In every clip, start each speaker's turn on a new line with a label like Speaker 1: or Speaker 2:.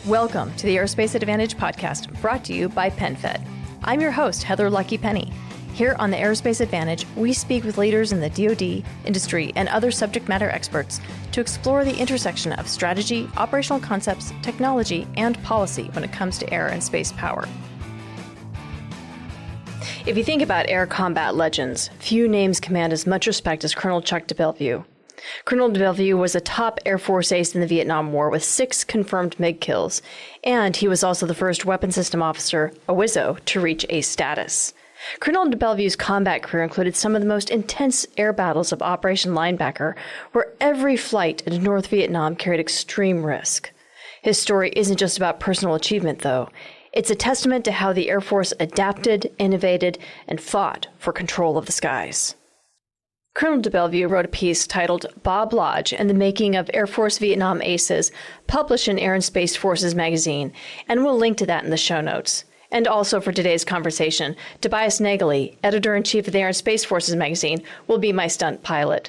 Speaker 1: Welcome to the Aerospace Advantage podcast, brought to you by PenFed. I'm your host, Heather Lucky Penney. Here on the Aerospace Advantage, we speak with leaders in the DoD, industry, and other subject matter experts to explore the intersection of strategy, operational concepts, technology, and policy when it comes to air and space power. If you think about air combat legends, few names command as much respect as Colonel Chuck DeBellevue. Colonel DeBellevue was a top Air Force ace in the Vietnam War with 6 confirmed MiG kills, and he was also the first weapon system officer, a WISO, to reach ace status. Colonel DeBellevue's combat career included some of the most intense air battles of Operation Linebacker, where every flight into North Vietnam carried extreme risk. His story isn't just about personal achievement, though. It's a testament to how the Air Force adapted, innovated, and fought for control of the skies. Colonel DeBellevue wrote a piece titled Bob Lodge and the Making of Air Force Vietnam Aces, published in Air and Space Forces magazine, and we'll link to that in the show notes. And also for today's conversation, Tobias Naegele, editor-in-chief of the Air and Space Forces magazine, will be my stunt pilot.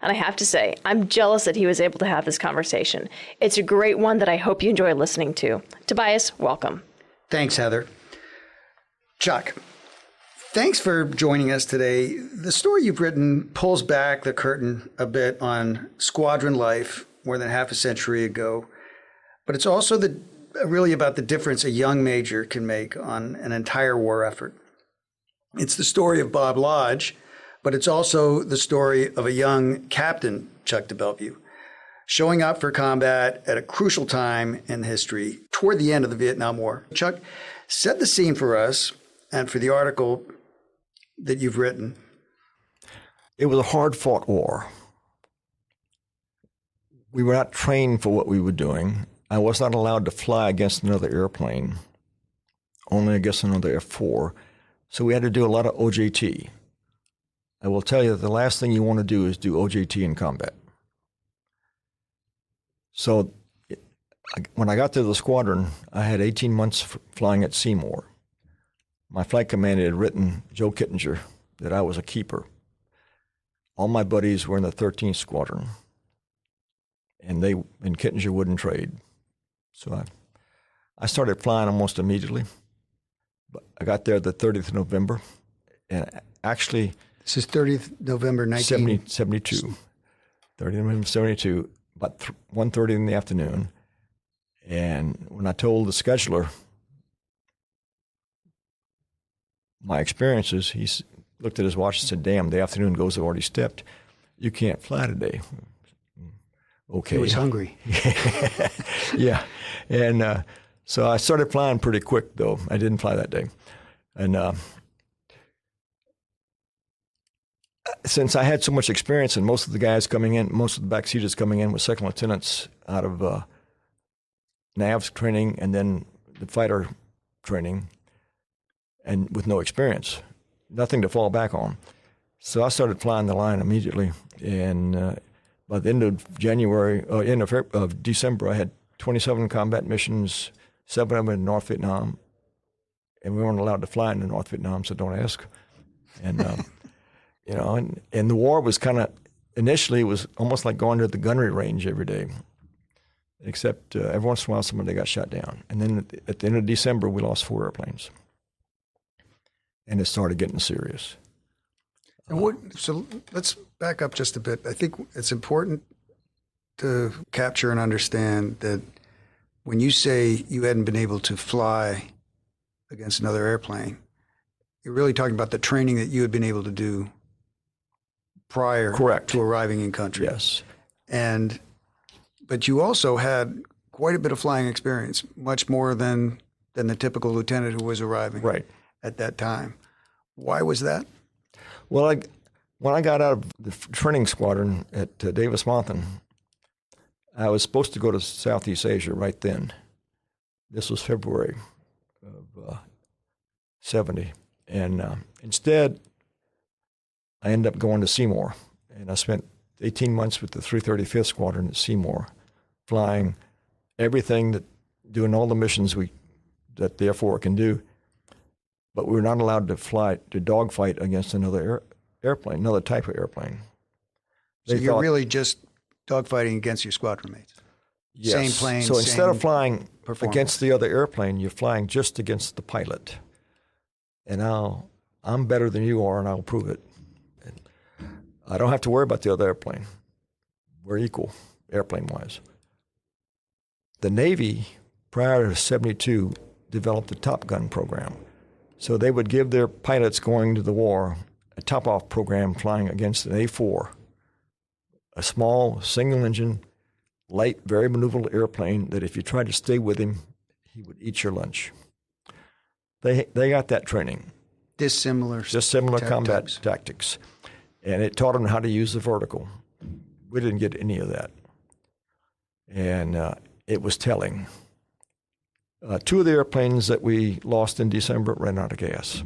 Speaker 1: And I have to say, I'm jealous that he was able to have this conversation. It's a great one that I hope you enjoy listening to. Tobias, welcome.
Speaker 2: Thanks, Heather. Chuck, thanks for joining us today. The story you've written pulls back the curtain a bit on squadron life more than half a century ago, but it's also really about the difference a young major can make on an entire war effort. It's the story of Bob Lodge, but it's also the story of a young captain, Chuck DeBellevue, showing up for combat at a crucial time in history toward the end of the Vietnam War. Chuck, set the scene for us and for the article that you've written.
Speaker 3: It was a hard-fought war. We were not trained for what we were doing. I was not allowed to fly against another airplane, only against another F-4. So we had to do a lot of OJT. I will tell you that the last thing you want to do is do OJT in combat. So when I got to the squadron, I had 18 months flying at Seymour. My flight commander had written Joe Kittinger that I was a keeper. All my buddies were in the 13th Squadron, and Kittinger wouldn't trade. So I started flying almost immediately. But I got there the 30th of November, and actually...
Speaker 2: This is 30th November
Speaker 3: 1972. 30th November 72, about 1:30 in the afternoon. And when I told the scheduler my experiences, he looked at his watch and said, "Damn, the afternoon goes, I've already stepped. You can't fly today." Okay.
Speaker 2: He was hungry.
Speaker 3: Yeah. And so I started flying pretty quick, though. I didn't fly that day. And since I had so much experience, and most of the guys coming in, most of the backseaters coming in were second lieutenants out of NAV's training and then the fighter training, and with no experience, nothing to fall back on. So I started flying the line immediately, and by the end of of December, I had 27 combat missions, 7 of them in North Vietnam, and we weren't allowed to fly into North Vietnam, so don't ask. And and the war was initially it was almost like going to the gunnery range every day, except every once in a while somebody got shot down. And then at the end of December, we lost 4 airplanes. And it started getting serious.
Speaker 2: So let's back up just a bit. I think it's important to capture and understand that when you say you hadn't been able to fly against another airplane, you're really talking about the training that you had been able to do prior to arriving in country.
Speaker 3: Yes.
Speaker 2: But you also had quite a bit of flying experience, much more than the typical lieutenant who was arriving at that time. Why was that?
Speaker 3: Well, when I got out of the training squadron at Davis-Monthan, I was supposed to go to Southeast Asia right then. This was February of 70. And instead, I ended up going to Seymour. And I spent 18 months with the 335th Squadron at Seymour, flying everything, doing all the missions that the F4 can do. But we were not allowed to dogfight against another airplane, another type of airplane.
Speaker 2: So you're really just dogfighting against your squadron mates?
Speaker 3: Yes.
Speaker 2: Same plane.
Speaker 3: So instead of flying
Speaker 2: performance.
Speaker 3: against the other airplane, you're flying just against the pilot. And now I'm better than you are, and I'll prove it. And I don't have to worry about the other airplane. We're equal, airplane-wise. The Navy, prior to 72, developed the Top Gun program. So they would give their pilots going to the war a top-off program flying against an A4, a small, single-engine, light, very maneuverable airplane that if you tried to stay with him, he would eat your lunch. They got that training.
Speaker 2: Dissimilar
Speaker 3: combat
Speaker 2: types.
Speaker 3: tactics. And it taught them how to use the vertical. We didn't get any of that. And it was telling. Two of the airplanes that we lost in December ran out of gas.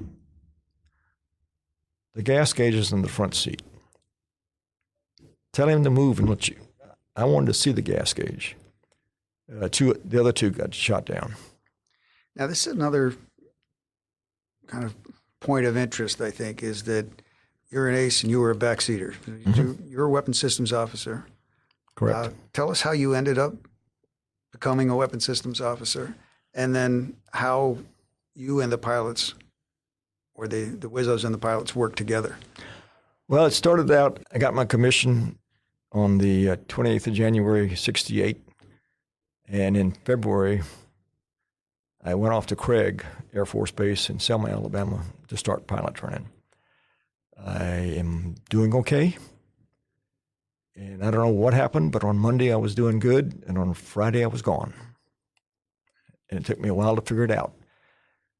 Speaker 3: The gas gauge is in the front seat. Tell him to move and let you. I wanted to see the gas gauge. The other two got shot down.
Speaker 2: Now, this is another kind of point of interest, I think, is that you're an ace and you were a backseater. You're a weapons systems officer.
Speaker 3: Correct.
Speaker 2: Tell us how you ended up becoming a weapons systems officer, and then how you and the pilots, or the Wizzos and the pilots, worked together.
Speaker 3: Well, it started out, I got my commission on the 28th of January, 68. And in February, I went off to Craig Air Force Base in Selma, Alabama, to start pilot training. I am doing okay. And I don't know what happened, but on Monday I was doing good, and on Friday I was gone. And it took me a while to figure it out.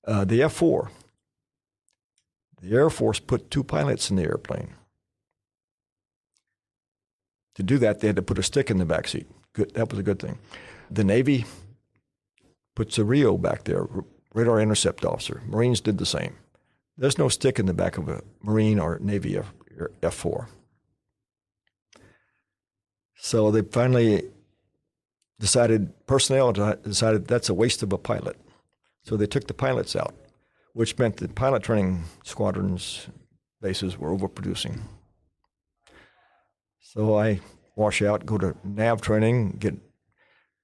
Speaker 3: The F-4, the Air Force put 2 pilots in the airplane. To do that, they had to put a stick in the back seat. Good, that was a good thing. The Navy puts a RIO back there, radar intercept officer. Marines did the same. There's no stick in the back of a Marine or Navy F-4. So they finally personnel decided that's a waste of a pilot. So they took the pilots out, which meant that pilot training squadrons bases were overproducing. So I wash out, go to nav training,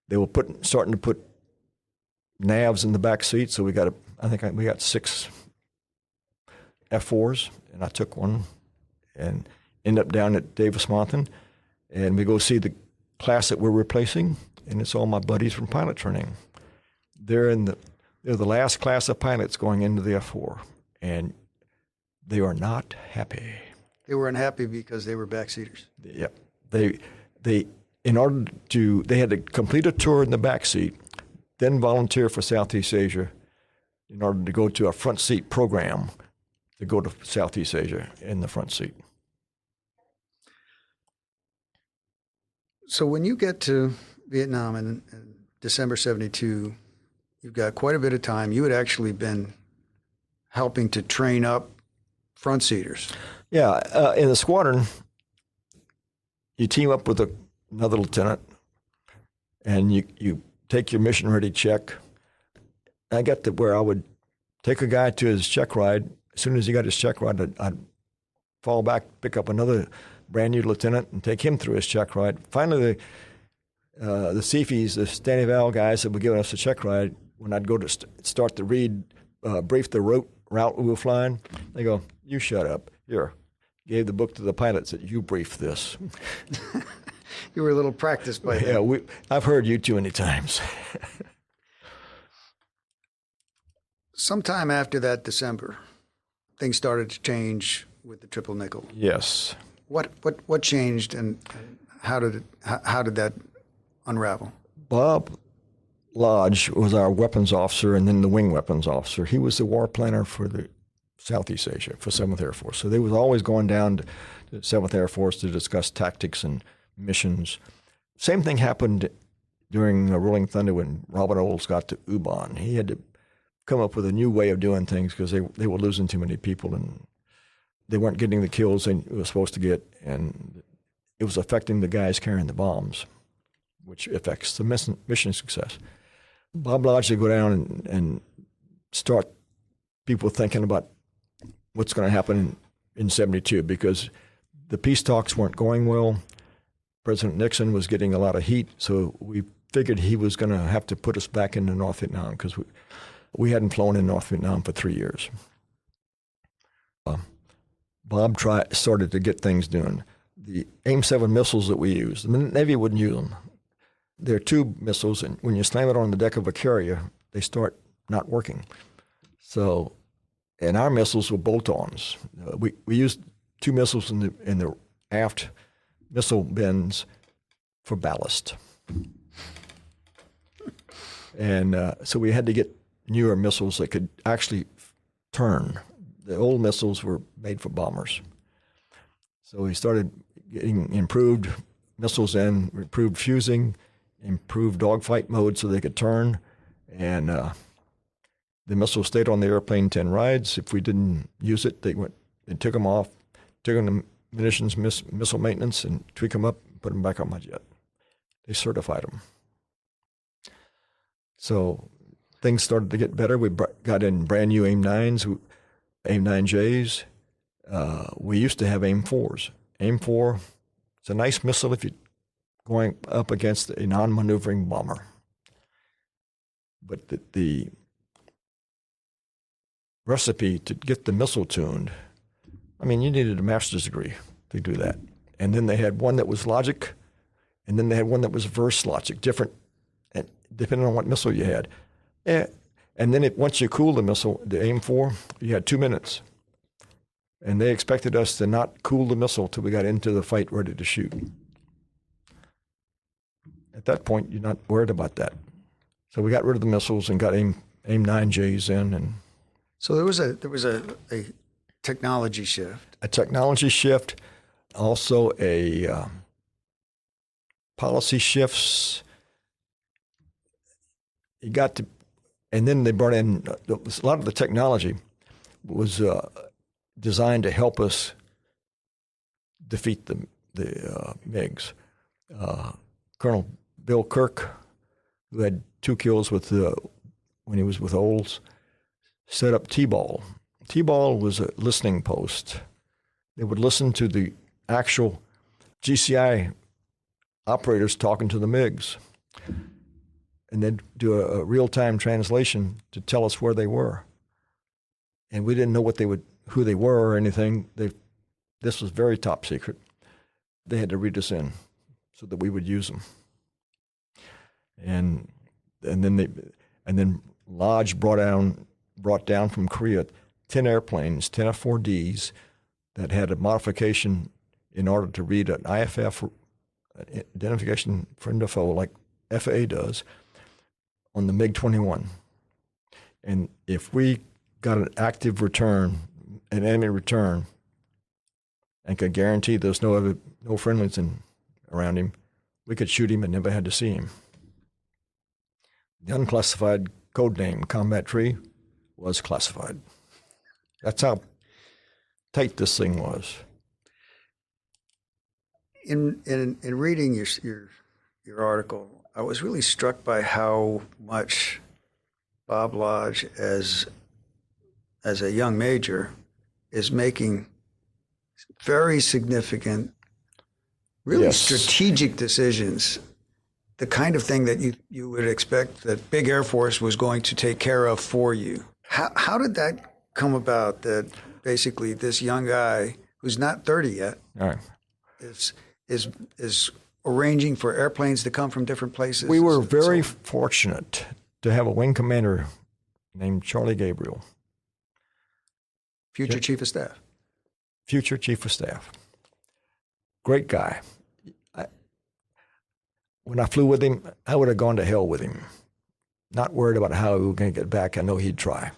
Speaker 3: they were starting to put navs in the back seat, so we got we got 6 F-4s, and I took one and ended up down at Davis-Monthan, and we go see the class that we're replacing, and it's all my buddies from pilot training. They're the last class of pilots going into the F-4, and they are not happy.
Speaker 2: They were unhappy because they were backseaters.
Speaker 3: Yep. They had to complete a tour in the back seat, then volunteer for Southeast Asia in order to go to a front seat program to go to Southeast Asia in the front seat.
Speaker 2: So when you get to Vietnam in December 72, you've got quite a bit of time. You had actually been helping to train up front seaters.
Speaker 3: Yeah, in the squadron, you team up with another lieutenant, and you take your mission-ready check. I got to where I would take a guy to his check ride. As soon as he got his check ride, I'd fall back, pick up another brand-new lieutenant, and take him through his check ride. Finally, the CFEs, the standing Val guys that were giving us the check ride, when I'd go to start to brief the route we were flying, they go, "You shut up. Here." Gave the book to the pilots that you brief this.
Speaker 2: You were a little practiced by then.
Speaker 3: Yeah, I've heard you too many times.
Speaker 2: Sometime after that December, things started to change with the triple nickel.
Speaker 3: Yes.
Speaker 2: What changed, and how did that unravel?
Speaker 3: Bob Lodge was our weapons officer, and then the wing weapons officer. He was the war planner for the Southeast Asia, for 7th Air Force. So they was always going down to 7th Air Force to discuss tactics and missions. Same thing happened during Rolling Thunder when Robert Olds got to Ubon. He had to come up with a new way of doing things because they were losing too many people, and they weren't getting the kills they were supposed to get, and it was affecting the guys carrying the bombs, which affects the mission success. Bob Lodge to go down and start people thinking about what's going to happen in 72, because the peace talks weren't going well. President Nixon was getting a lot of heat, so we figured he was going to have to put us back into North Vietnam because we hadn't flown in North Vietnam for 3 years. Bob started to get things doing. The AIM-7 missiles that we use, the Navy wouldn't use them. They're tube missiles, and when you slam it on the deck of a carrier, they start not working. So, and our missiles were bolt-ons. We used 2 missiles in the aft missile bins for ballast. And so we had to get newer missiles that could actually turn. The old missiles were made for bombers. So we started getting improved missiles in, improved fusing, improved dogfight mode so they could turn. And the missiles stayed on the airplane 10 rides. If we didn't use it, they took them off, took them to munitions missile maintenance and tweak them up and put them back on my jet. They certified them. So things started to get better. We got in brand new AIM-9s, AIM-9Js. We used to have AIM-4s. AIM-4, it's a nice missile if you're going up against a non-maneuvering bomber. But the recipe to get the missile tuned, I mean, you needed a master's degree to do that. And then they had one that was logic, and then they had one that was verse logic, different, depending on what missile you had. And then once you cooled the missile, the AIM-4, you had 2 minutes. And they expected us to not cool the missile till we got into the fight ready to shoot. At that point, you're not worried about that. So we got rid of the missiles and got AIM-9Js in. And
Speaker 2: so there was a technology shift.
Speaker 3: A technology shift, also a policy shifts. You got to, and then they brought in a lot of the technology was designed to help us defeat the MiGs. Colonel Bill Kirk, who had 2 kills with when he was with Olds, set up T-Ball. T-Ball was a listening post. They would listen to the actual GCI operators talking to the MiGs, and then do a real-time translation to tell us where they were. And we didn't know who they were or anything. This was very top secret. They had to read us in so that we would use them. And then Lodge brought down from Korea 10 airplanes, 10 F-4Ds that had a modification in order to read an IFF identification friend or foe like FAA does on the MiG-21. And if we got an active return, an enemy return, and could guarantee there's no friendlies around him, we could shoot him and never had to see him. The unclassified code name, Combat Tree, was classified. That's how tight this thing was.
Speaker 2: In reading your article, I was really struck by how much Bob Lodge, as a young major, is making very significant, really strategic decisions. The kind of thing that you would expect that big Air Force was going to take care of for you. How did that come about, that basically this young guy who's not 30 yet is arranging for airplanes to come from different places?
Speaker 3: We were very fortunate to have a wing commander named Charlie Gabriel.
Speaker 2: Future Chief of Staff.
Speaker 3: Future Chief of Staff. Great guy. When I flew with him, I would have gone to hell with him. Not worried about how we were going to get back. I know he'd try.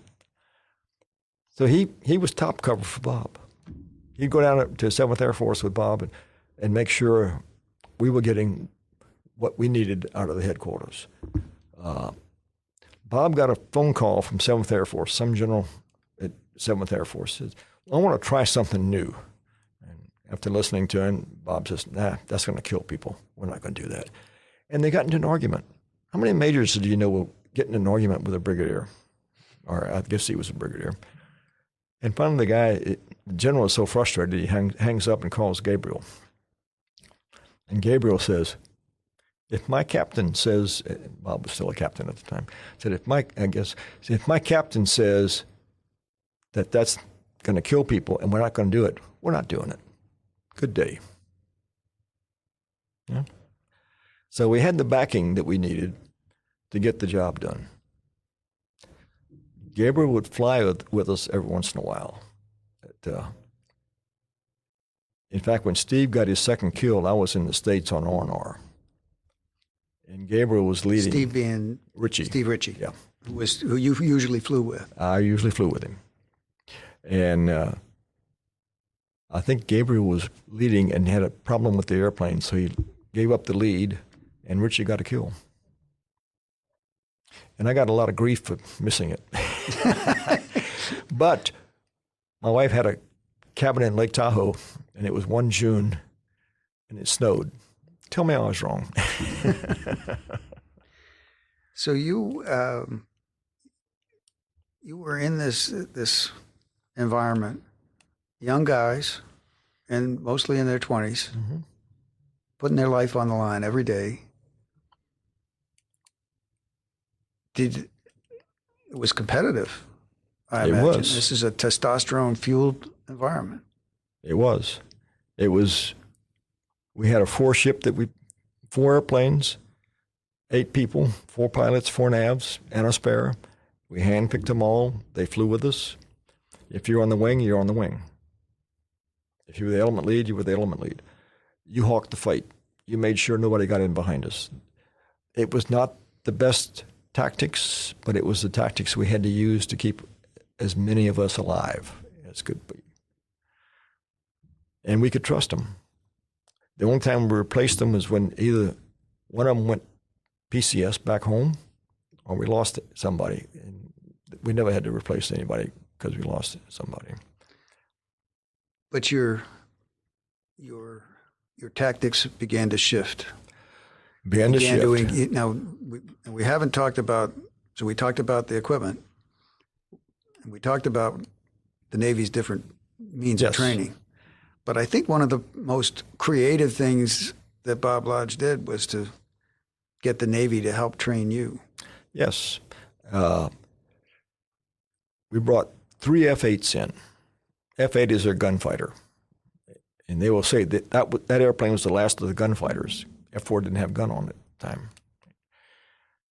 Speaker 3: So he was top cover for Bob. He'd go down to 7th Air Force with Bob and make sure we were getting what we needed out of the headquarters. Bob got a phone call from 7th Air Force. Some general at 7th Air Force says, I want to try something new. And after listening to him, Bob says, nah, that's going to kill people. We're not going to do that. And they got into an argument. How many majors do you know will get in an argument with a brigadier? Or I guess he was a brigadier. And finally the general is so frustrated, he hangs up and calls Gabriel. And Gabriel says, if my captain says, Bob was still a captain at the time, said, if my captain says that that's going to kill people and we're not going to do it, we're not doing it. Good day. Yeah. So we had the backing that we needed to get the job done. Gabriel would fly with us every once in a while. In fact, when Steve got his second kill, I was in the States on R&R. And Gabriel was leading.
Speaker 2: Steve being
Speaker 3: Ritchie.
Speaker 2: Steve Ritchie.
Speaker 3: Yeah.
Speaker 2: Who you usually flew with.
Speaker 3: I usually flew with him. And I think Gabriel was leading and had a problem with the airplane, so he gave up the lead, and Ritchie got a kill. And I got a lot of grief for missing it. But my wife had a cabin in Lake Tahoe, and it was one June, and it snowed. Tell me I was wrong.
Speaker 2: So you were in this environment, young guys, and mostly in their 20s, putting their life on the line every day. It was competitive, I imagine.
Speaker 3: It was.
Speaker 2: This is a testosterone-fueled environment.
Speaker 3: It was. We had a 4 airplanes, 8 people, 4 pilots, 4 navs, and a spare. We handpicked them all. They flew with us. If you're on the wing, you're on the wing. If you were the element lead, you were the element lead. You hawked the fight. You made sure nobody got in behind us. It was not the best tactics, but it was the tactics we had to use to keep as many of us alive as could be. And we could trust them. The only time we replaced them was when either one of them went PCS back home or we lost somebody. And we never had to replace anybody because we lost somebody.
Speaker 2: But your tactics began to shift. Now, we haven't talked about, so we talked about the equipment, and we talked about the Navy's different means of training. But I think one of the most creative things that Bob Lodge did was to get the Navy to help train you.
Speaker 3: Yes. We brought 3 F-8s in. F-8 is their gunfighter. And they will say that airplane was the last of the gunfighters. F-4 didn't have a gun on at the time.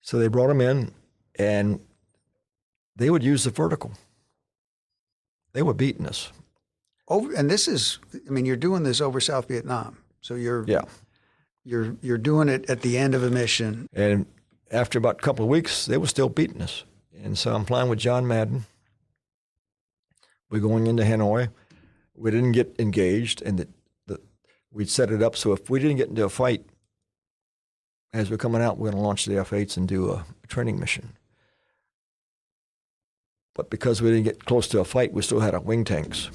Speaker 3: So they brought them in, and they would use the vertical. They were beating us.
Speaker 2: And this is, you're doing this over South Vietnam. So you're doing it at the end of a mission.
Speaker 3: And after about a couple of weeks, they were still beating us. And so I'm flying with John Madden. We're going into Hanoi. We didn't get engaged, and we'd set it up so if we didn't get into a fight, as we're coming out, we're going to launch the F-8s and do a training mission. But because we didn't get close to a fight, we still had our wing tanks.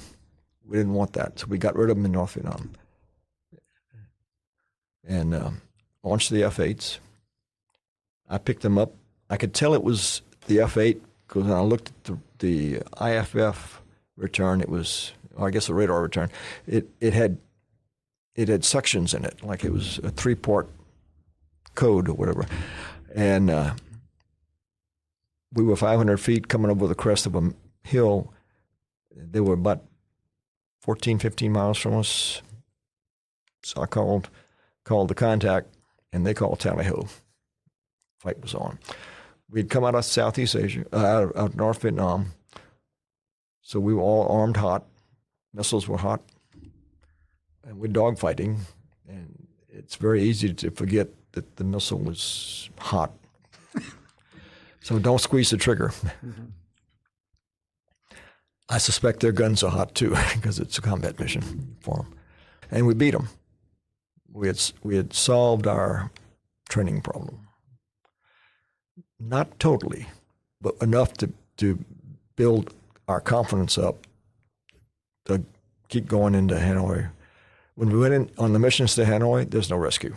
Speaker 3: We didn't want that, so we got rid of them in North Vietnam. And launched the F-8s. I picked them up. I could tell it was the F-8 because when I looked at the IFF return, it was, or I guess the radar return, it had sections in it, like it was a 3-port code or whatever. And we were 500 feet coming over the crest of a hill. They were about 14, 15 miles from us. So I called the contact, and they called Tally Ho. Fight was on. We'd come out of Southeast Asia, out of North Vietnam. So we were all armed hot. Missiles were hot. And we're dogfighting. And it's very easy to forget that the missile was hot. So don't squeeze the trigger. Mm-hmm. I suspect their guns are hot too, because it's a combat mission for them. And we beat them. We had solved our training problem. Not totally, but enough to build our confidence up to keep going into Hanoi. When we went in on the missions to Hanoi, there's no rescue.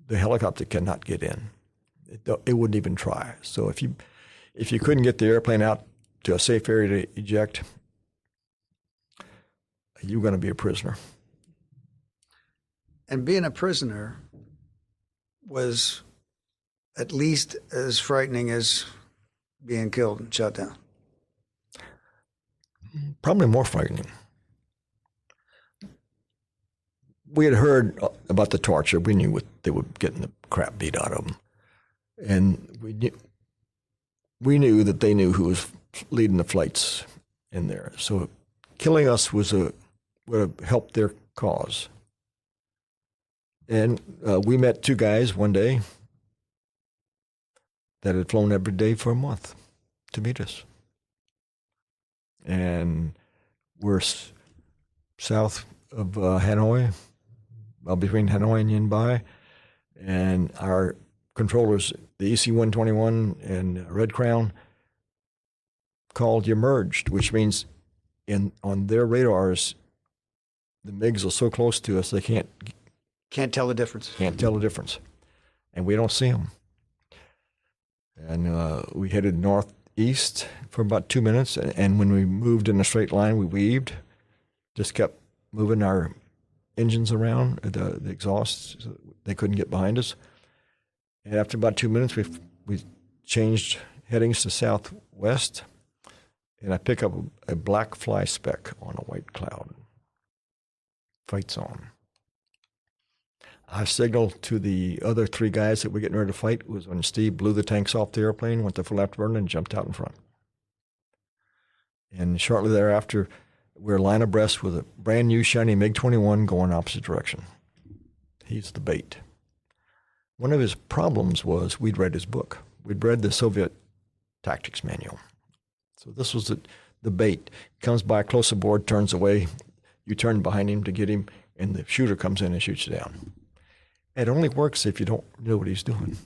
Speaker 3: The helicopter cannot get in. It wouldn't even try. So if you couldn't get the airplane out to a safe area to eject, you're going to be a prisoner.
Speaker 2: And being a prisoner, was at least as frightening as being killed and shot down?
Speaker 3: Probably more frightening. We had heard about the torture. We knew what they were getting the crap beat out of them. And we knew that they knew who was leading the flights in there. So killing us would have helped their cause. And we met two guys one day that had flown every day for a month to meet us. And we're south of Hanoi, well, between Hanoi and Yanbai. And our controllers, the EC-121 and Red Crown, called you merged, which means on their radars, the MiGs are so close to us they can't
Speaker 2: tell the difference.
Speaker 3: Can't tell the difference, and we don't see them. And we headed northeast for about 2 minutes, and when we moved in a straight line, we weaved, just kept moving our engines around, the exhausts, so they couldn't get behind us. And after about 2 minutes, we changed headings to southwest, and I pick up a black fly speck on a white cloud. Fight's on. I signaled to the other three guys that were getting ready to fight was when Steve blew the tanks off the airplane, went to full afterburner, and jumped out in front. And shortly thereafter, we're line abreast with a brand new shiny MiG-21 going opposite direction. He's the bait. One of his problems was we'd read his book. We'd read the Soviet tactics manual. So this was the bait. Comes by close aboard, turns away. You turn behind him to get him, and the shooter comes in and shoots you down. It only works if you don't know what he's doing.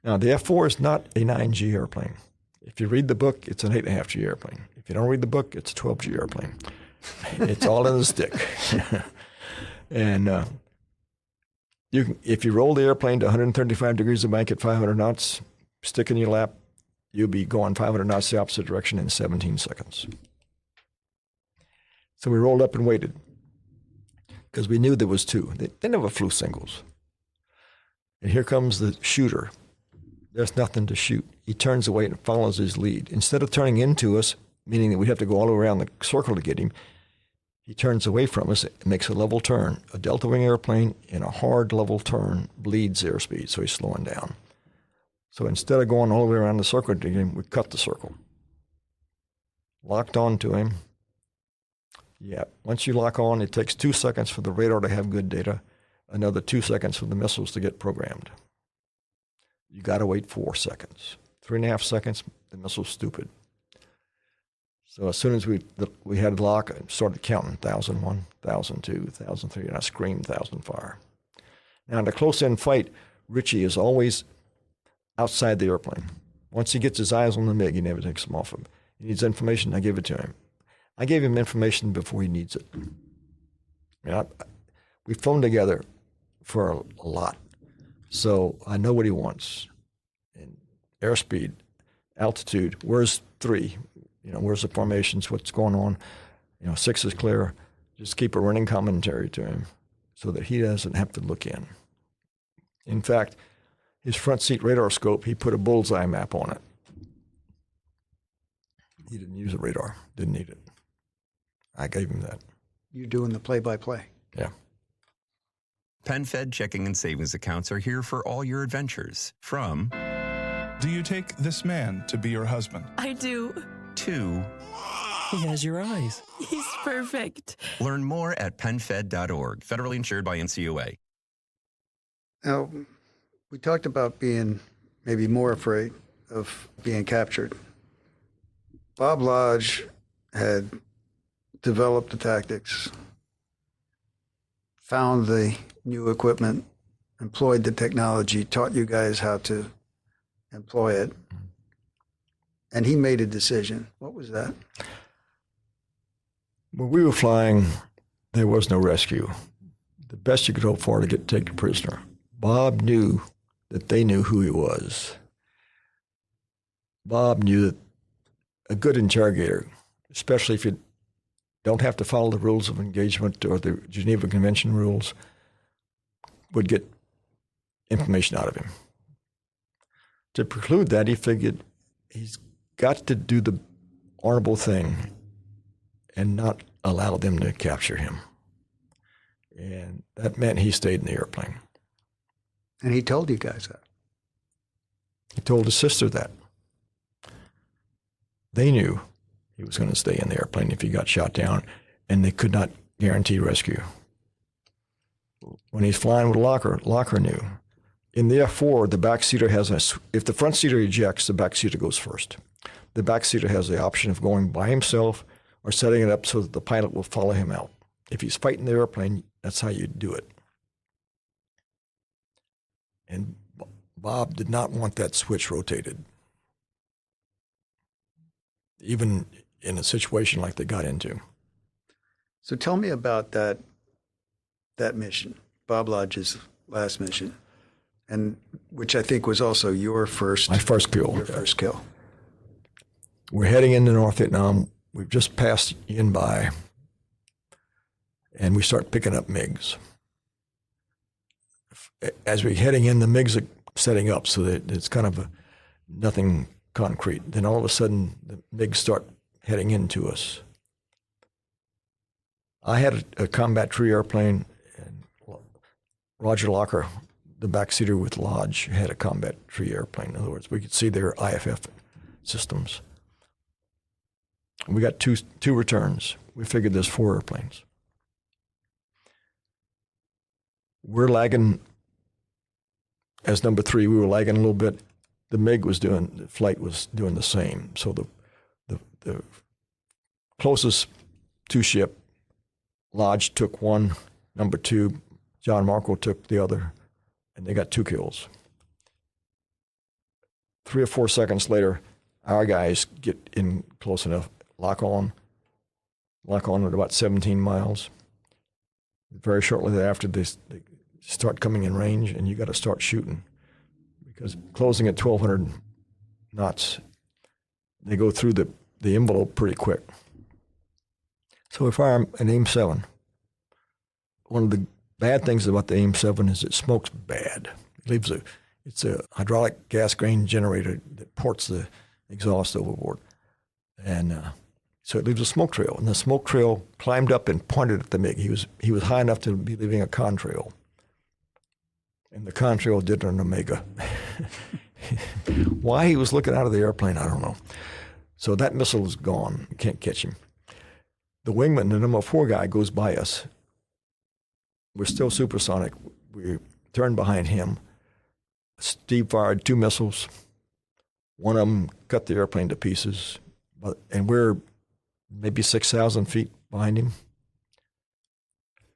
Speaker 3: Now, the F-4 is not a 9G airplane. If you read the book, it's an 8.5G airplane. If you don't read the book, it's a 12G airplane. It's all in the stick. And if you roll the airplane to 135 degrees of bank at 500 knots, stick in your lap, you'll be going 500 knots the opposite direction in 17 seconds. So we rolled up and waited because we knew there was two. They never flew singles. And here comes the shooter. There's nothing to shoot. He turns away and follows his lead. Instead of turning into us, meaning that we'd have to go all the way around the circle to get him, he turns away from us and makes a level turn. A delta wing airplane in a hard level turn bleeds airspeed, so he's slowing down. So instead of going all the way around the circle to get him, we cut the circle. Locked on to him. Yeah, once you lock on, it takes 2 seconds for the radar to have good data, another 2 seconds for the missiles to get programmed. You got to wait 4 seconds. 3.5 seconds, the missile's stupid. So as soon as we had lock, I started counting 1,001, 1,002, 1,003, and I screamed 1,000 fire. Now, in a close-in fight, Richie is always outside the airplane. Once he gets his eyes on the MiG, he never takes them off him. He needs information, I give it to him. I gave him information before he needs it. We've flown together for a lot, so I know what he wants. And airspeed, altitude, where's 3? Where's the formations, what's going on? 6 is clear. Just keep a running commentary to him so that he doesn't have to look in. In fact, his front seat radar scope, he put a bullseye map on it. He didn't use a radar, didn't need it. I gave him that.
Speaker 2: You're doing the play-by-play.
Speaker 3: Yeah.
Speaker 4: PenFed checking and savings accounts are here for all your adventures. From
Speaker 5: Do you take this man to be your husband?
Speaker 6: I do.
Speaker 4: to
Speaker 7: He has your eyes.
Speaker 6: He's perfect.
Speaker 4: learn more at penfed.org. Federally insured by NCUA.
Speaker 2: Now, we talked about being maybe more afraid of being captured. Bob Lodge had developed the tactics, found the new equipment, employed the technology, taught you guys how to employ it, and he made a decision. What was that?
Speaker 3: When we were flying, there was no rescue. The best you could hope for to take a prisoner. Bob knew that they knew who he was. Bob knew that a good interrogator, especially if you don't have to follow the rules of engagement or the Geneva Convention rules, would get information out of him. To preclude that, he figured he's got to do the honorable thing and not allow them to capture him. And that meant he stayed in the airplane.
Speaker 2: And he told you guys that.
Speaker 3: He told his sister that. They knew he was going to stay in the airplane if he got shot down, and they could not guarantee rescue. When he's flying with Locker knew. In the F-4, the backseater has if the front seater ejects, the backseater goes first. The backseater has the option of going by himself or setting it up so that the pilot will follow him out. If he's fighting the airplane, that's how you do it. And Bob did not want that switch rotated, even in a situation like they got into.
Speaker 2: So tell me about that mission, Bob Lodge's last mission, and which I think was also your first.
Speaker 3: My first kill.
Speaker 2: Your first kill.
Speaker 3: We're heading into North Vietnam. We've just passed in by, and we start picking up MiGs. As we're heading in, the MiGs are setting up so that it's kind of nothing concrete. Then all of a sudden, the MiGs start heading into us. I had a combat tree airplane, and Roger Locker, the backseater with Lodge, had a combat tree airplane. In other words, we could see their IFF systems. We got two returns. We figured there's 4 airplanes. We're lagging as number 3. We were lagging a little bit. The flight was doing the same. So the closest 2-ship, Lodge took one, number 2, John Marco took the other, and they got 2 kills. 3 or 4 seconds later, our guys get in close enough, lock on at about 17 miles. Very shortly thereafter, they start coming in range, and you got to start shooting, because closing at 1,200 knots, they go through the envelope pretty quick. So we fire an AIM-7. One of the bad things about the AIM-7 is it smokes bad. It's a hydraulic gas grain generator that ports the exhaust overboard. And so it leaves a smoke trail. And the smoke trail climbed up and pointed at the MiG. He was high enough to be leaving a contrail. And the contrail did an Omega. Why he was looking out of the airplane, I don't know. So that missile is gone. You can't catch him. The wingman, the number 4 guy, goes by us. We're still supersonic. We turn behind him. Steve fired 2 missiles. One of them cut the airplane to pieces. And we're maybe 6,000 feet behind him.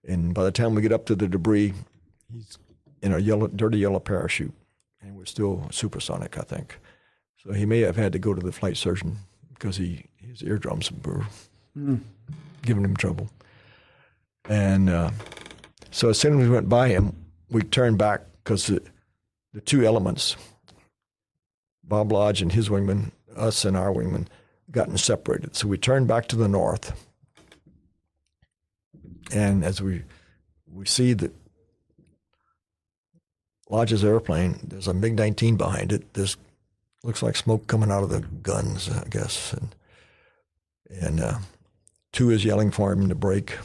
Speaker 3: And by the time we get up to the debris, he's in a dirty yellow parachute. And we're still supersonic, I think. So he may have had to go to the flight surgeon because his eardrums were giving him trouble. And so as soon as we went by him, we turned back because the 2 elements, Bob Lodge and his wingman, us and our wingman, gotten separated. So we turned back to the north. And as we see that Lodge's airplane, there's a MiG-19 behind it. There's looks like smoke coming out of the guns, I guess. And 2 is yelling for him to brake.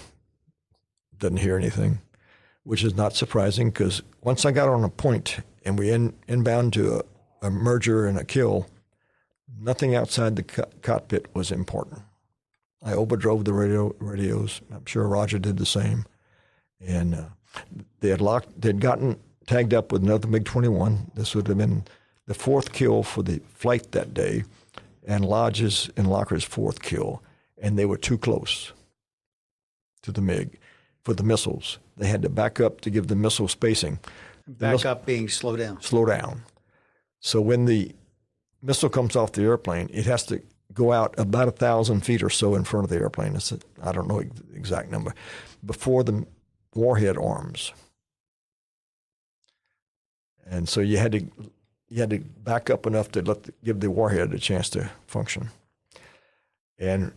Speaker 3: Doesn't hear anything, which is not surprising because once I got on a point and we inbound to a merger and a kill, nothing outside the cockpit was important. I overdrove the radios. I'm sure Roger did the same. And they'd gotten tagged up with another MiG-21. This would have been the 4th kill for the flight that day, and Lodge's and Locker's 4th kill, and they were too close to the MiG for the missiles. They had to back up to give the missile spacing.
Speaker 2: Back up being slow down.
Speaker 3: Slow down. So when the missile comes off the airplane, it has to go out about 1,000 feet or so in front of the airplane. I don't know the exact number, before the warhead arms. And so you had to back up enough to give the warhead a chance to function. And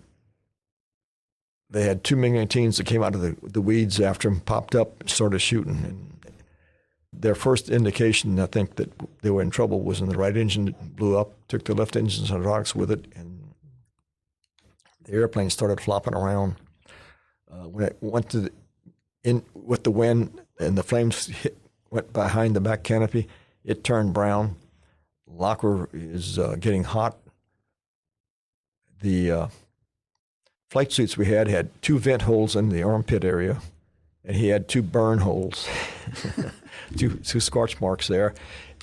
Speaker 3: they had 2 MiG-19s that came out of the weeds after him, popped up, and started shooting. And Their first indication, I think, that they were in trouble was when the right engine blew up, took the left engine's hydraulics with it, and the airplane started flopping around. When it went in with the wind and the flames went behind the back canopy, it turned brown. Locker is getting hot. The flight suits we had 2 vent holes in the armpit area, and he had 2 burn holes, two scorch marks there.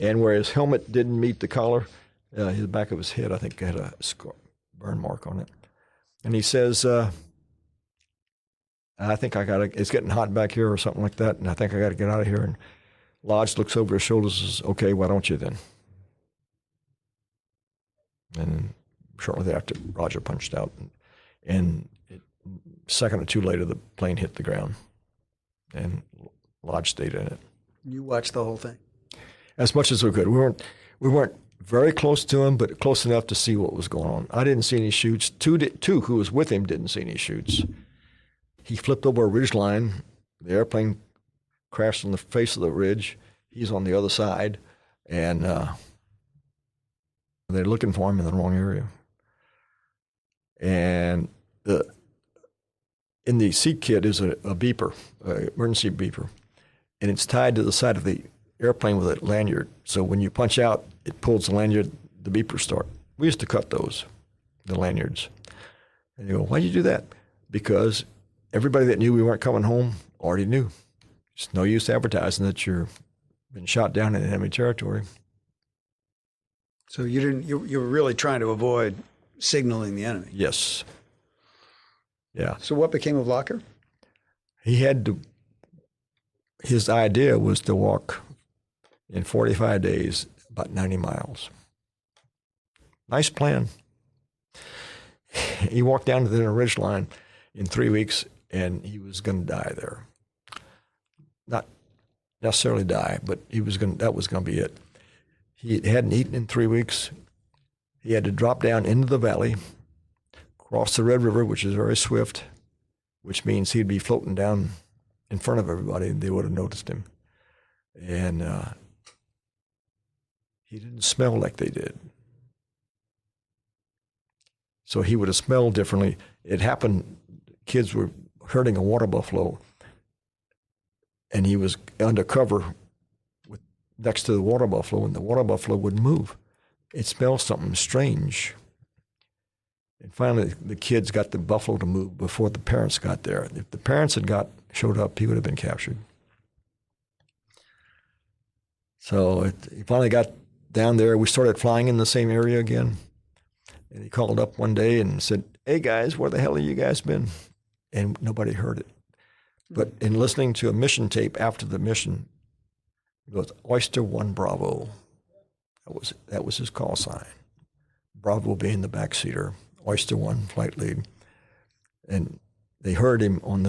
Speaker 3: And where his helmet didn't meet the collar, the back of his head, I think, had a burn mark on it. And he says, I think it's getting hot back here or something like that, and I think I got to get out of here. And Lodge looks over his shoulders and says, okay, why don't you then? And shortly thereafter, Roger punched out. And a second or two later, the plane hit the ground, and Lodge stayed in it.
Speaker 2: You watched the whole thing?
Speaker 3: As much as we could. We weren't very close to him, but close enough to see what was going on. I didn't see any shoots. Two who was with him didn't see any shoots. He flipped over a ridge line. The airplane crashed on the face of the ridge. He's on the other side, and they're looking for him in the wrong area. And in the seat kit is a beeper, an emergency beeper, and it's tied to the side of the airplane with a lanyard. So when you punch out, it pulls the lanyard, the beepers start. We used to cut those, the lanyards. And you go, why'd you do that? Because everybody that knew we weren't coming home already knew. It's no use advertising that you're been shot down in enemy territory.
Speaker 2: So you were really trying to avoid signaling the enemy.
Speaker 3: Yes. Yeah.
Speaker 2: So what became of Locker?
Speaker 3: His idea was to walk in 45 days about 90 miles. Nice plan. He walked down to the ridge line in 3 weeks, and he was going to die there. Not necessarily die, but that was going to be it. He hadn't eaten in 3 weeks. He had to drop down into the valley, cross the Red River, which is very swift, which means he'd be floating down in front of everybody, and they would have noticed him. And he didn't smell like they did. So he would have smelled differently. It happened, kids were herding a water buffalo, and he was undercover next to the water buffalo, and the water buffalo wouldn't move. It smelled something strange. And finally, the kids got the buffalo to move before the parents got there. If the parents had showed up, he would have been captured. So he finally got down there. We started flying in the same area again. And he called up one day and said, hey, guys, where the hell have you guys been? And nobody heard it. But in listening to a mission tape after the mission, he goes, Oyster 1 Bravo. That was his call sign. Bravo being the backseater, Oyster 1 flight lead. And they heard him in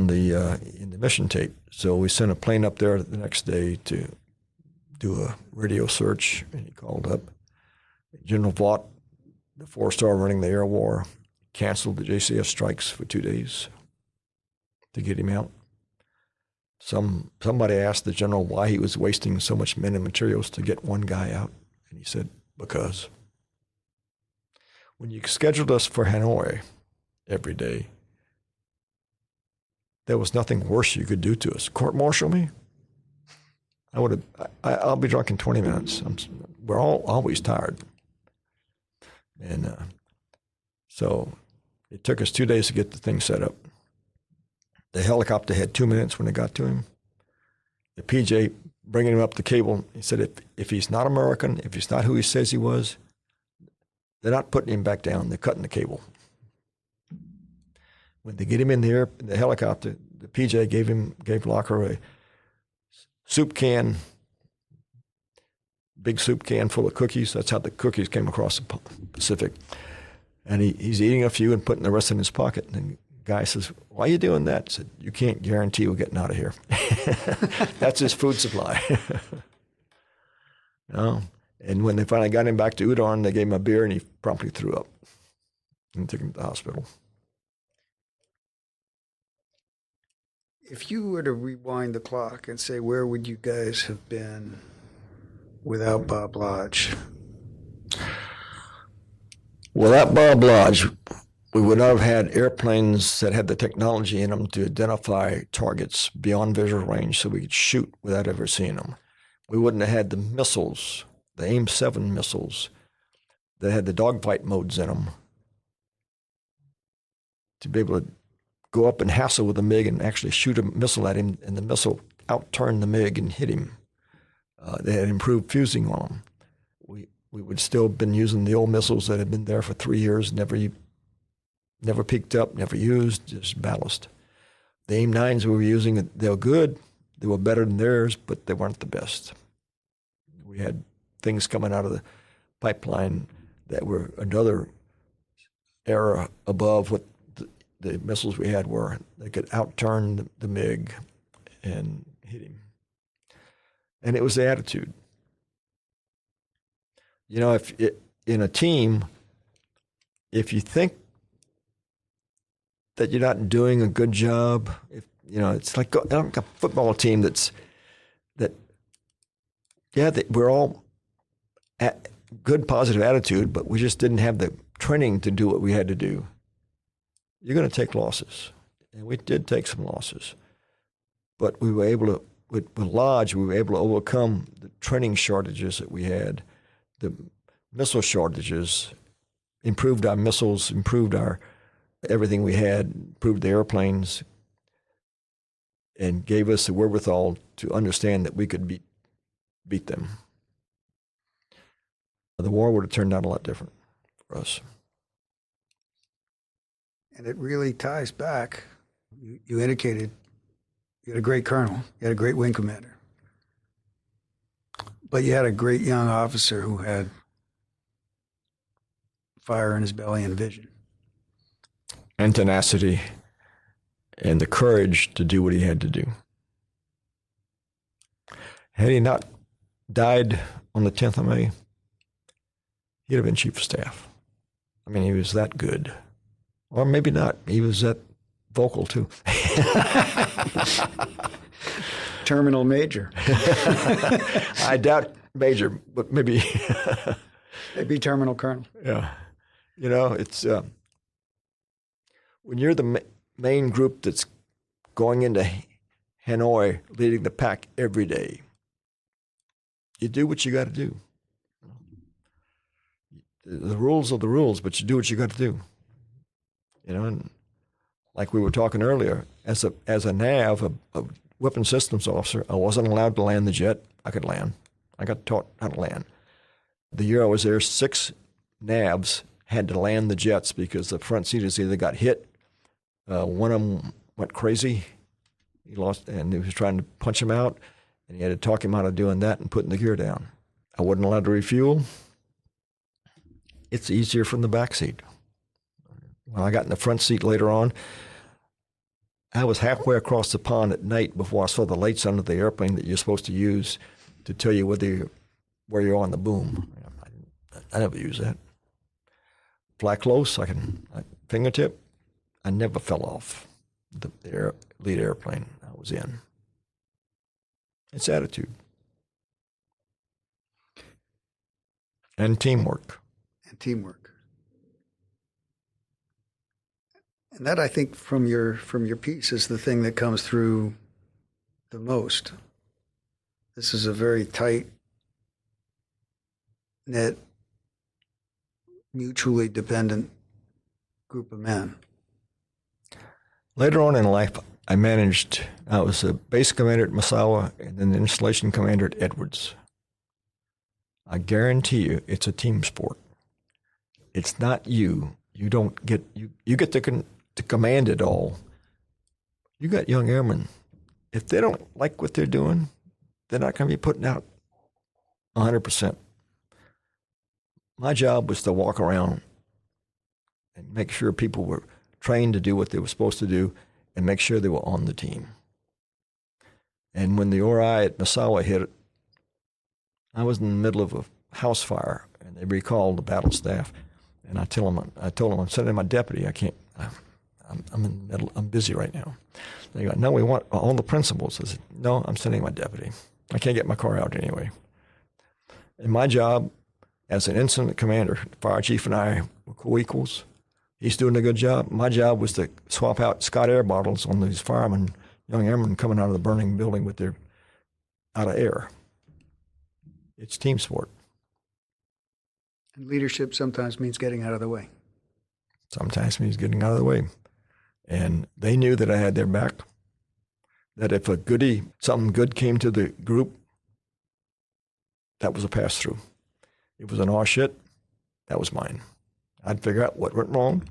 Speaker 3: the mission tape. So we sent a plane up there the next day to do a radio search, and he called up. General Vaught, the 4-star running the air war, canceled the JCF strikes for 2 days to get him out. Somebody asked the general why he was wasting so much men and materials to get one guy out, and he said, because when you scheduled us for Hanoi every day, there was nothing worse you could do to us. Court-martial me? I'll be drunk in 20 minutes. We're all always tired. And so it took us 2 days to get the thing set up. The helicopter had 2 minutes when it got to him. The PJ bringing him up the cable, he said, if he's not American, if he's not who he says he was, they're not putting him back down. They're cutting the cable. When they get him in the helicopter, the PJ gave Locker a soup can, big soup can full of cookies. That's how the cookies came across the Pacific. And he's eating a few and putting the rest in his pocket. And the guy says, why are you doing that? I said, you can't guarantee we're getting out of here. That's his food supply. And when they finally got him back to Udon, they gave him a beer, and he promptly threw up and took him to the hospital.
Speaker 2: If you were to rewind the clock and say, where would you guys have been without Bob Lodge?
Speaker 3: Without Bob Lodge, we would not have had airplanes that had the technology in them to identify targets beyond visual range so we could shoot without ever seeing them. We wouldn't have had the missiles, the AIM-7 missiles, that had the dogfight modes in them to be able to go up and hassle with the MiG and actually shoot a missile at him, and the missile outturned the MiG and hit him. They had improved fusing on them. We would still have been using the old missiles that had been there for 3 years, never peaked up, never used, just ballast. The AIM-9s we were using, they were good. They were better than theirs, but they weren't the best. We had things coming out of the pipeline that were another era above what the missiles we had were. They could outturn the MiG and hit him. And it was the attitude. You know, in a team, if you think that you're not doing a good job, it's like a football team we're all at good positive attitude, but we just didn't have the training to do what we had to do. You're going to take losses, and we did take some losses, but we were able to, with Lodge, we were able to overcome the training shortages that we had, the missile shortages, improved our missiles, improved our everything we had, improved the airplanes, and gave us the wherewithal to understand that we could beat them. The war would have turned out a lot different for us.
Speaker 2: And it really ties back. You indicated you had a great colonel, you had a great wing commander, but you had a great young officer who had fire in his belly and vision.
Speaker 3: And tenacity and the courage to do what he had to do. Had he not died on the 10th of May, he'd have been chief of staff. I mean, he was that good. Or maybe not. He was that vocal, too.
Speaker 2: Terminal major.
Speaker 3: I doubt major, but maybe.
Speaker 2: Maybe terminal colonel.
Speaker 3: Yeah. You know, it's when you're the main group that's going into Hanoi leading the pack every day, you do what you got to do. The rules are the rules, but you do what you got to do. You know, and like we were talking earlier, as a NAV, a weapon systems officer, I wasn't allowed to land the jet. I could land. I got taught how to land. The year I was there, 6 NAVs had to land the jets because the front seaters either got hit, one of them went crazy, he lost, and he was trying to punch him out, and he had to talk him out of doing that and putting the gear down. I wasn't allowed to refuel. It's easier from the back seat. When I got in the front seat later on, I was halfway across the pond at night before I saw the lights under the airplane that you're supposed to use to tell you where you're on the boom. I never use that. Fly close, fingertip. I never fell off the lead airplane I was in. It's attitude. And teamwork.
Speaker 2: And that, I think, from your piece is the thing that comes through the most. This is a very tight knit, mutually dependent group of men.
Speaker 3: Later on in life, I was a base commander at Massawa and then the installation commander at Edwards. I guarantee you it's a team sport. It's not you. You don't get, you get to command it all. You got young airmen. If they don't like what they're doing, they're not going to be putting out 100%. My job was to walk around and make sure people were trained to do what they were supposed to do and make sure they were on the team. And when the ORI at Massawa hit it, I was in the middle of a house fire, and they recalled the battle staff. And I told them, I'm sending my deputy. I I'm in the middle. I'm busy right now. They go, no, we want all the principals. I said, no, I'm sending my deputy. I can't get my car out anyway. And my job as an incident commander, the fire chief and I were co-equals. He's doing a good job. My job was to swap out Scott air bottles on these firemen, young airmen coming out of the burning building with their out of air. It's team sport.
Speaker 2: And leadership sometimes means getting out of the way.
Speaker 3: Sometimes means getting out of the way. And they knew that I had their back, that if something good came to the group, that was a pass-through. It was an aw shit, that was mine. I'd figure out what went wrong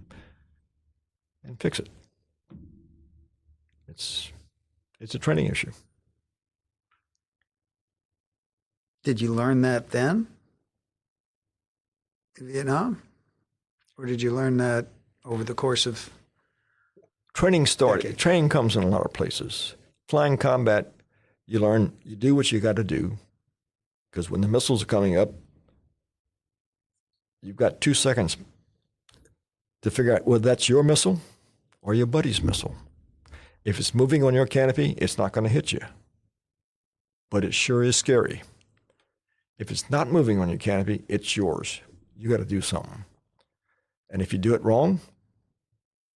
Speaker 3: and fix it. It's a training issue.
Speaker 2: Did you learn that then in Vietnam? Or did you learn that over the course of
Speaker 3: Training started.
Speaker 2: decades?
Speaker 3: Training comes in a lot of places. Flying combat, you learn, you do what you got to do, because when the missiles are coming up, you've got 2 seconds to figure out whether that's your missile or your buddy's missile. If it's moving on your canopy, it's not going to hit you, but it sure is scary. If it's not moving on your canopy, it's yours. You got to do something. And if you do it wrong,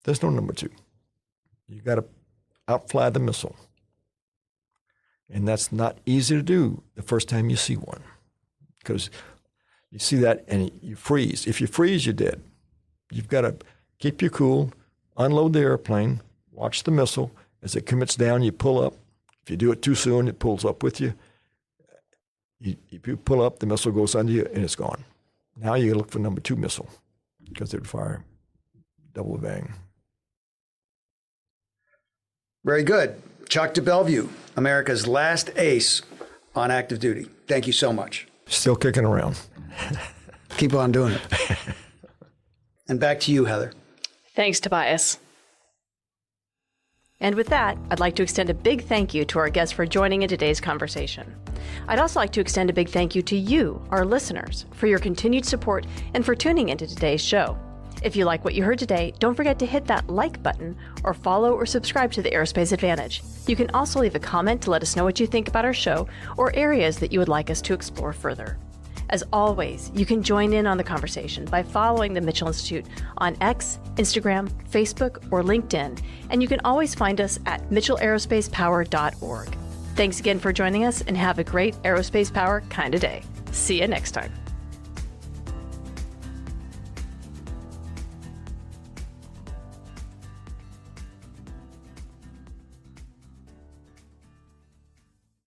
Speaker 3: there's no number 2. You got to outfly the missile. And that's not easy to do the first time you see one, because you see that and you freeze. If you freeze, you're dead. You've got to keep you cool, unload the airplane, watch the missile. As it commits down, you pull up. If you do it too soon, it pulls up with you. If you pull up, the missile goes under you and it's gone. Now you look for number 2 missile, because it would fire double bang.
Speaker 2: Very good. Chuck DeBellevue, America's last ace on active duty. Thank you so much.
Speaker 3: Still kicking around.
Speaker 2: Keep on doing it. And back to you, Heather.
Speaker 1: Thanks, Tobias. And with that, I'd like to extend a big thank you to our guests for joining in today's conversation. I'd also like to extend a big thank you to you, our listeners, for your continued support and for tuning into today's show. If you like what you heard today, don't forget to hit that like button or follow or subscribe to the Aerospace Advantage. You can also leave a comment to let us know what you think about our show or areas that you would like us to explore further. As always, you can join in on the conversation by following the Mitchell Institute on X, Instagram, Facebook, or LinkedIn, and you can always find us at mitchellaerospacepower.org. Thanks again for joining us, and have a great aerospace power kind of day. See you next time.